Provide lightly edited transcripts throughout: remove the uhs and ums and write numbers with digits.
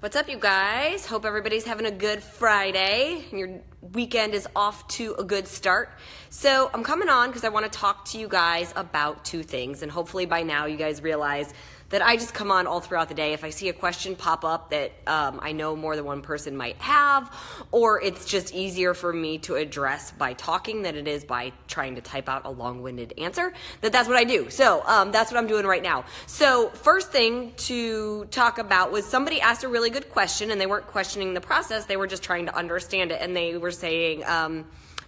What's up, you guys? Hope everybody's having a good Friday and your weekend is off to a good start. So I'm coming on because I want to talk to you guys about two things, and hopefully by now you guys realize that I just come on all throughout the day. If I see a question pop up that I know more than one person might have, or it's just easier for me to address by talking than it is by trying to type out a long-winded answer, that's what I do. So that's what I'm doing right now. So first thing to talk about was somebody asked a really good question, and they weren't questioning the process, they were just trying to understand it, and they were saying,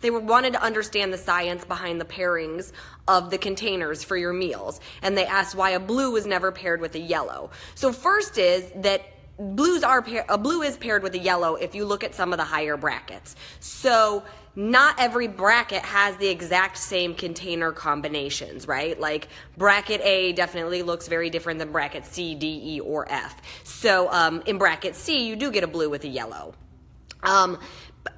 they wanted to understand the science behind the pairings of the containers for your meals. And they asked why a blue was never paired with a yellow. So first is that a blue is paired with a yellow if you look at some of the higher brackets. So not every bracket has the exact same container combinations, right? Like bracket A definitely looks very different than bracket C, D, E, or F. So in bracket C, you do get a blue with a yellow.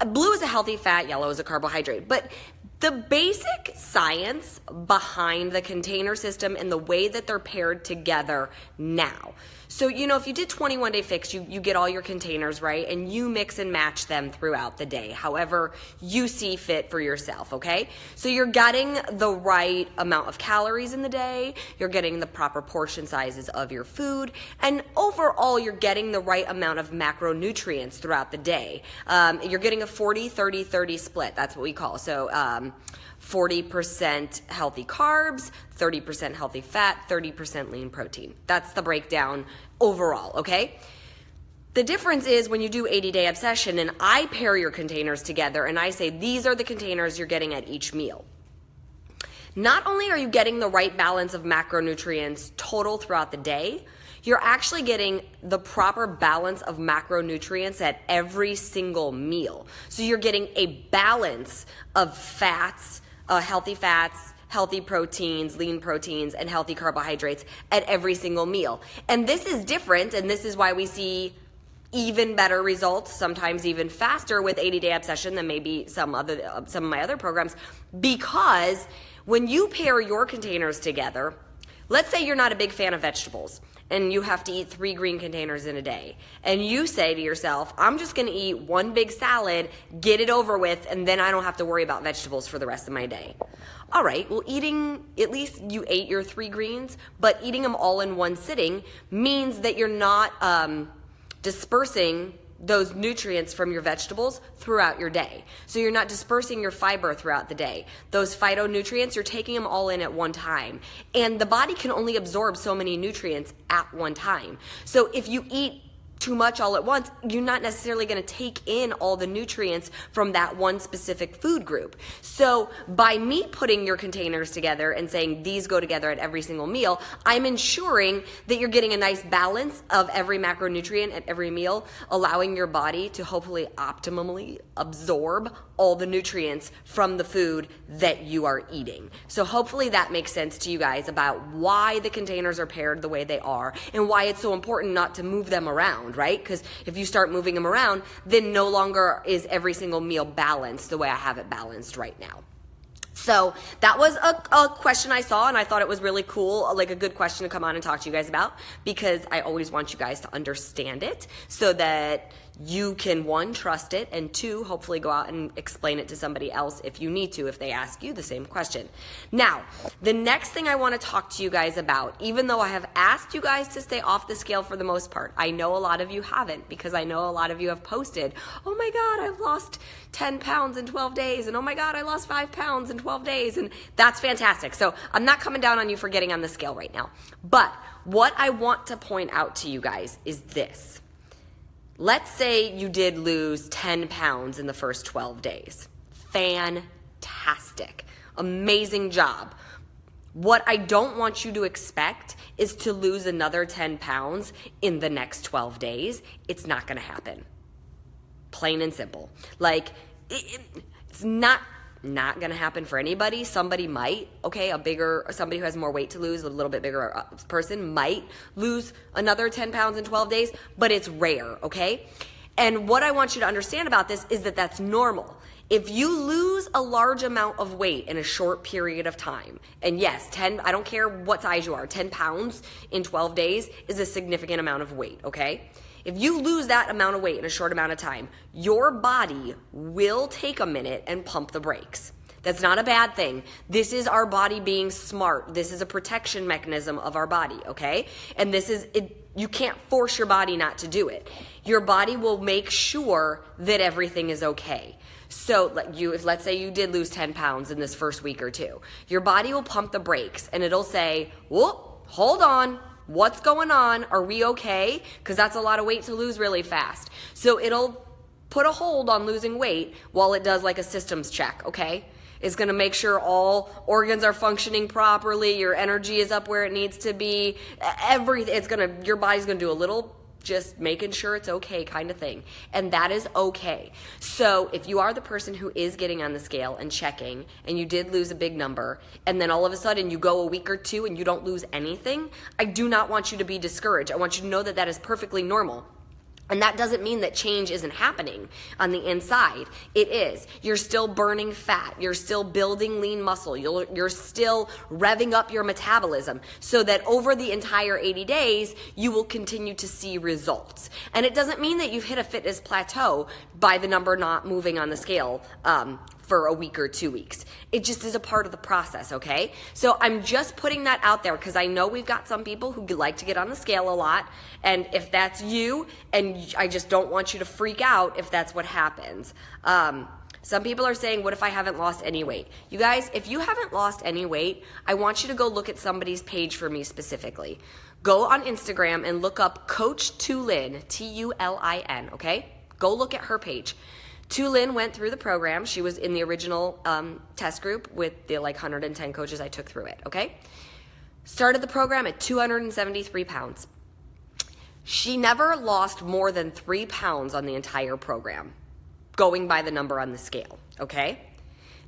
Blue is a healthy fat, yellow is a carbohydrate. But the basic science behind the container system and the way that they're paired together now. So, if you did 21-day fix, you get all your containers, right? And you mix and match them throughout the day, however you see fit for yourself, okay? So you're getting the right amount of calories in the day, you're getting the proper portion sizes of your food, and overall you're getting the right amount of macronutrients throughout the day. You're getting a 40-30-30 split, that's what we call. So 40% healthy carbs, 30% healthy fat, 30% lean protein. That's the breakdown overall, okay? The difference is when you do 80-day obsession and I pair your containers together and I say these are the containers you're getting at each meal. Not only are you getting the right balance of macronutrients total throughout the day, you're actually getting the proper balance of macronutrients at every single meal. So you're getting a balance of fats, healthy proteins, lean proteins, and healthy carbohydrates at every single meal. And this is different, and this is why we see even better results, sometimes even faster with 80-day obsession than maybe some of my other programs, because when you pair your containers together, let's say you're not a big fan of vegetables and you have to eat 3 green containers in a day. And you say to yourself, I'm just gonna eat one big salad, get it over with, and then I don't have to worry about vegetables for the rest of my day. All right, well, at least you ate your 3 greens, but eating them all in one sitting means that you're not dispersing those nutrients from your vegetables throughout your day. So you're not dispersing your fiber throughout the day. Those phytonutrients, you're taking them all in at one time. And the body can only absorb so many nutrients at one time. So if you eat too much all at once, you're not necessarily going to take in all the nutrients from that one specific food group. So by me putting your containers together and saying these go together at every single meal, I'm ensuring that you're getting a nice balance of every macronutrient at every meal, allowing your body to hopefully optimally absorb all the nutrients from the food that you are eating. So hopefully that makes sense to you guys about why the containers are paired the way they are and why it's so important not to move them around, right? Because if you start moving them around, then no longer is every single meal balanced the way I have it balanced right now. So that was a question I saw, and I thought it was really cool, like a good question to come on and talk to you guys about, because I always want you guys to understand it so that you can, 1, trust it, and 2, hopefully go out and explain it to somebody else if you need to, if they ask you the same question. Now, the next thing I want to talk to you guys about, even though I have asked you guys to stay off the scale for the most part, I know a lot of you haven't, because I know a lot of you have posted, oh my God, I've lost 10 pounds in 12 days, and oh my God, I lost 5 pounds in 12 days, and that's fantastic. So I'm not coming down on you for getting on the scale right now. But what I want to point out to you guys is this. Let's say you did lose 10 pounds in the first 12 days. Fantastic. Amazing job. What I don't want you to expect is to lose another 10 pounds in the next 12 days. It's not going to happen. Plain and simple. Like, it's not going to happen for anybody. Somebody might, okay, somebody who has more weight to lose, a little bit bigger person might lose another 10 pounds in 12 days, but it's rare, okay? And what I want you to understand about this is that that's normal. If you lose a large amount of weight in a short period of time, and yes, 10, I don't care what size you are, 10 pounds in 12 days is a significant amount of weight, okay? If you lose that amount of weight in a short amount of time, your body will take a minute and pump the brakes. That's not a bad thing. This is our body being smart. This is a protection mechanism of our body, okay? And this is, you can't force your body not to do it. Your body will make sure that everything is okay. So if let's say you did lose 10 pounds in this first week or two, your body will pump the brakes and it'll say, whoa, hold on. What's going on? Are we okay? Because that's a lot of weight to lose really fast. So it'll put a hold on losing weight while it does like a systems check, okay? It's going to make sure all organs are functioning properly, your energy is up where it needs to be, everything. Your body's going to do a little just making sure it's okay kind of thing. And that is okay. So if you are the person who is getting on the scale and checking and you did lose a big number and then all of a sudden you go a week or two and you don't lose anything, I do not want you to be discouraged. I want you to know that that is perfectly normal. And that doesn't mean that change isn't happening on the inside. It is. You're still burning fat. You're still building lean muscle. You're still revving up your metabolism so that over the entire 80 days, you will continue to see results. And it doesn't mean that you've hit a fitness plateau by the number not moving on the scale for a week or 2 weeks. It just is a part of the process, okay? So I'm just putting that out there because I know we've got some people who like to get on the scale a lot. And if that's you, and I just don't want you to freak out if that's what happens. Some people are saying, what if I haven't lost any weight? You guys, if you haven't lost any weight, I want you to go look at somebody's page for me specifically. Go on Instagram and look up Coach Tulin, Tulin, okay? Go look at her page. Tulin went through the program. She was in the original test group with the 110 coaches I took through it, okay? Started the program at 273 pounds. She never lost more than 3 pounds on the entire program, going by the number on the scale, okay?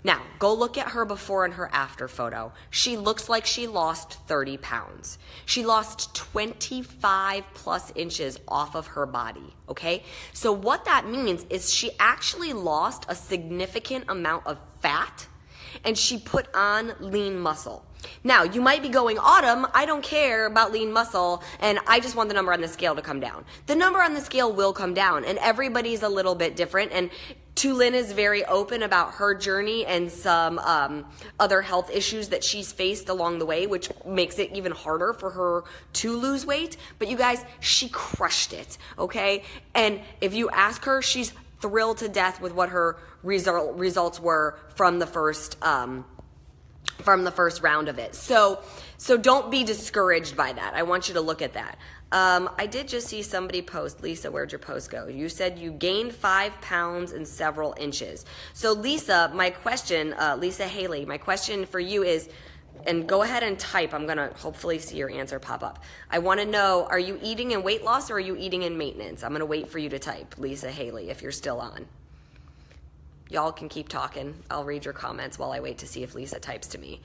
Now, go look at her before and her after photo. She looks like she lost 30 pounds. She lost 25 plus inches off of her body, okay? So what that means is she actually lost a significant amount of fat and she put on lean muscle. Now, you might be going, Autumn, I don't care about lean muscle and I just want the number on the scale to come down. The number on the scale will come down and everybody's a little bit different, and Tulin is very open about her journey and some other health issues that she's faced along the way, which makes it even harder for her to lose weight. But you guys, she crushed it, okay? And if you ask her, she's thrilled to death with what her results were from the first round of it. So don't be discouraged by that. I want you to look at that. I did just see somebody post, Lisa, where'd your post go? You said you gained 5 pounds and several inches. So Lisa, my question, Lisa Haley, my question for you is, and go ahead and type, I'm gonna hopefully see your answer pop up. I wanna know, are you eating in weight loss or are you eating in maintenance? I'm gonna wait for you to type, Lisa Haley, if you're still on. Y'all can keep talking. I'll read your comments while I wait to see if Lisa types to me.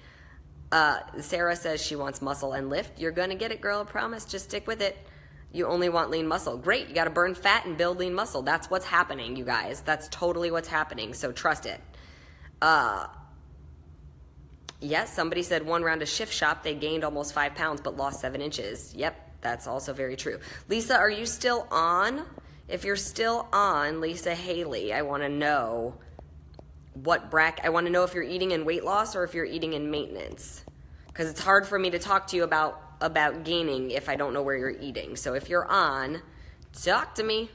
Sarah says she wants muscle and lift. You're going to get it, girl. I promise. Just stick with it. You only want lean muscle. Great. You got to burn fat and build lean muscle. That's what's happening, you guys. That's totally what's happening. So trust it. Yes, somebody said 1 round of Shift Shop, they gained almost 5 pounds but lost 7 inches. Yep, that's also very true. Lisa, are you still on? If you're still on, Lisa Haley, I want to know I want to know if you're eating in weight loss or if you're eating in maintenance, because it's hard for me to talk to you about gaining if I don't know where you're eating. So if you're on, talk to me.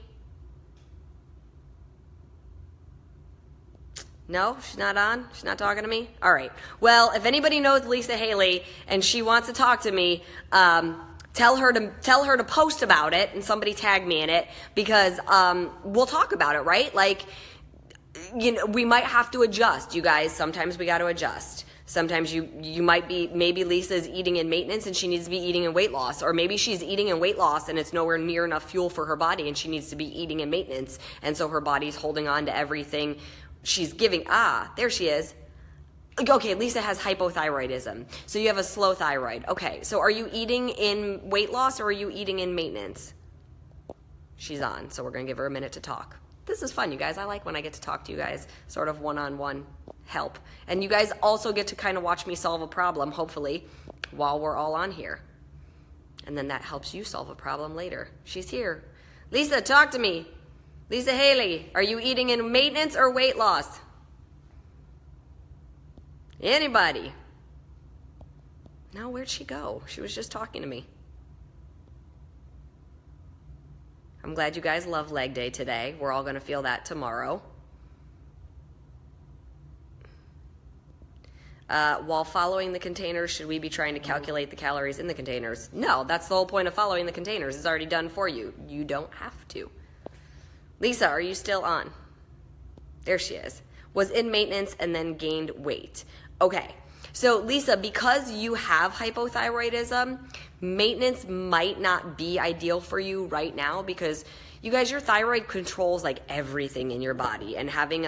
No, she's not on. She's not talking to me. All right. Well, if anybody knows Lisa Haley and she wants to talk to me, tell her to post about it and somebody tag me in it, because we'll talk about it, right? Like, you know, we might have to adjust, you guys. Sometimes we got to adjust. Sometimes you might be, maybe Lisa's eating in maintenance and she needs to be eating in weight loss, or maybe she's eating in weight loss and it's nowhere near enough fuel for her body and she needs to be eating in maintenance, and so her body's holding on to everything she's giving. There she is. Okay, Lisa has hypothyroidism, so you have a slow thyroid. Okay, so are you eating in weight loss or are you eating in maintenance? She's on, so we're gonna give her a minute to talk. This is fun, you guys. I like when I get to talk to you guys sort of one-on-one help. And you guys also get to kind of watch me solve a problem, hopefully, while we're all on here. And then that helps you solve a problem later. She's here. Lisa, talk to me. Lisa Haley, are you eating in maintenance or weight loss? Anybody? No, where'd she go? She was just talking to me. I'm glad you guys love leg day today. We're all going to feel that tomorrow. While following the containers, should we be trying to calculate the calories in the containers? No, that's the whole point of following the containers. It's already done for you. You don't have to. Lisa, are you still on? There she is. Was in maintenance and then gained weight. Okay. So Lisa, because you have hypothyroidism, maintenance might not be ideal for you right now because you guys, your thyroid controls like everything in your body, and having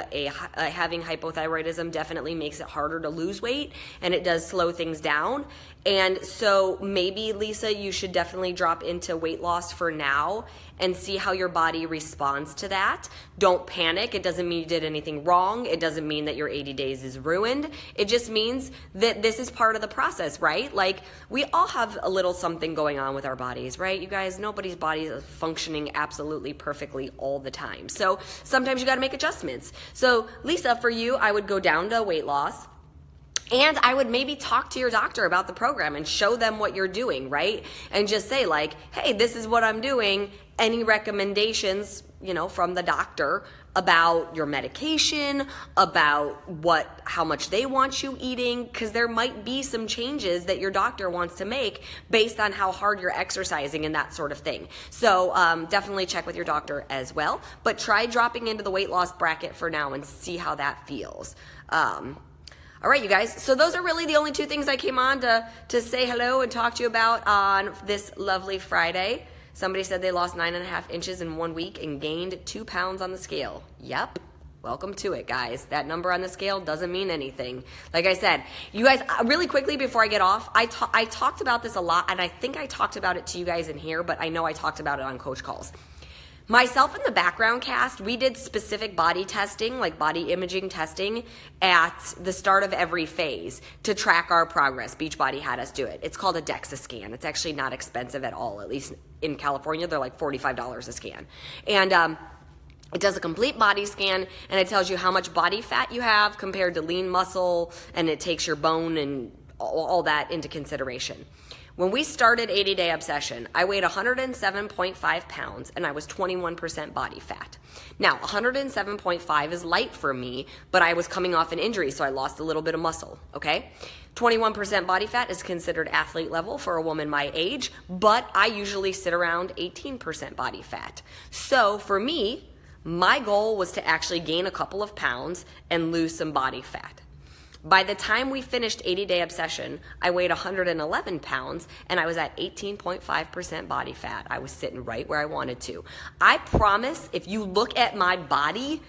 having hypothyroidism definitely makes it harder to lose weight, and it does slow things down. And so maybe, Lisa, you should definitely drop into weight loss for now and see how your body responds to that. Don't panic. It doesn't mean you did anything wrong. It doesn't mean that your 80 days is ruined. It just means that this is part of the process, right? Like, we all have a little something going on with our bodies, right? You guys, nobody's body is functioning absolutely perfectly all the time. So sometimes you got to make adjustments. So Lisa, for you, I would go down to weight loss. And I would maybe talk to your doctor about the program and show them what you're doing, right? And just say like, hey, this is what I'm doing. Any recommendations, from the doctor about your medication, about how much they want you eating, because there might be some changes that your doctor wants to make based on how hard you're exercising and that sort of thing. So definitely check with your doctor as well. But try dropping into the weight loss bracket for now and see how that feels. All right, you guys. So those are really the only two things I came on to say hello and talk to you about on this lovely Friday. Somebody said they lost 9.5 inches in 1 week and gained 2 pounds on the scale. Yep. Welcome to it, guys. That number on the scale doesn't mean anything. Like I said, you guys, really quickly before I get off, I talked about this a lot, and I think I talked about it to you guys in here, but I know I talked about it on Coach Calls. Myself and the background cast, we did specific body testing, like body imaging testing, at the start of every phase to track our progress. Beachbody had us do it. It's called a DEXA scan. It's actually not expensive at all. At least in California, they're like $45 a scan. And it does a complete body scan, and it tells you how much body fat you have compared to lean muscle, and it takes your bone and all that into consideration. When we started 80 Day Obsession, I weighed 107.5 pounds and I was 21% body fat. Now, 107.5 is light for me, but I was coming off an injury, so I lost a little bit of muscle, okay? 21% body fat is considered athlete level for a woman my age, but I usually sit around 18% body fat. So for me, my goal was to actually gain a couple of pounds and lose some body fat. By the time we finished 80 Day Obsession, I weighed 111 pounds and I was at 18.5% body fat. I was sitting right where I wanted to. I promise, if you look at my body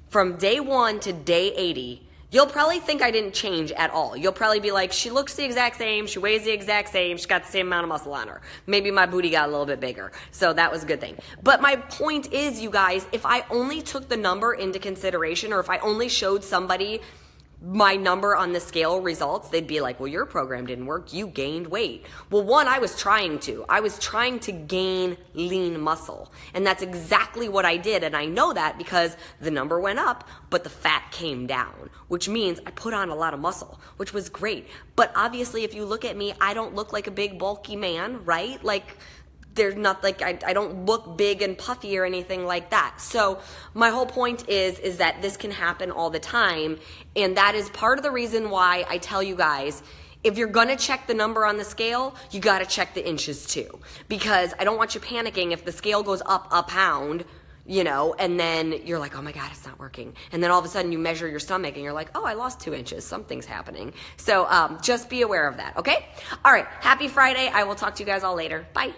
from day 1 to day 80, you'll probably think I didn't change at all. You'll probably be like, she looks the exact same, she weighs the exact same, she's got the same amount of muscle on her. Maybe my booty got a little bit bigger, so that was a good thing. But my point is, you guys, if I only took the number into consideration, or if I only showed somebody my number on the scale results, they'd be like, well, your program didn't work, you gained weight. Well, one, I was trying to gain lean muscle, and that's exactly what I did. And I know that because the number went up, but the fat came down, which means I put on a lot of muscle, which was great. But obviously, if you look at me, I don't look like a big bulky man, right? Like, there's not like, I don't look big and puffy or anything like that. So my whole point is that this can happen all the time. And that is part of the reason why I tell you guys, if you're going to check the number on the scale, you got to check the inches too. Because I don't want you panicking if the scale goes up a pound, and then you're like, oh my God, it's not working. And then all of a sudden you measure your stomach and you're like, oh, I lost 2 inches. Something's happening. So just be aware of that. Okay. All right. Happy Friday. I will talk to you guys all later. Bye.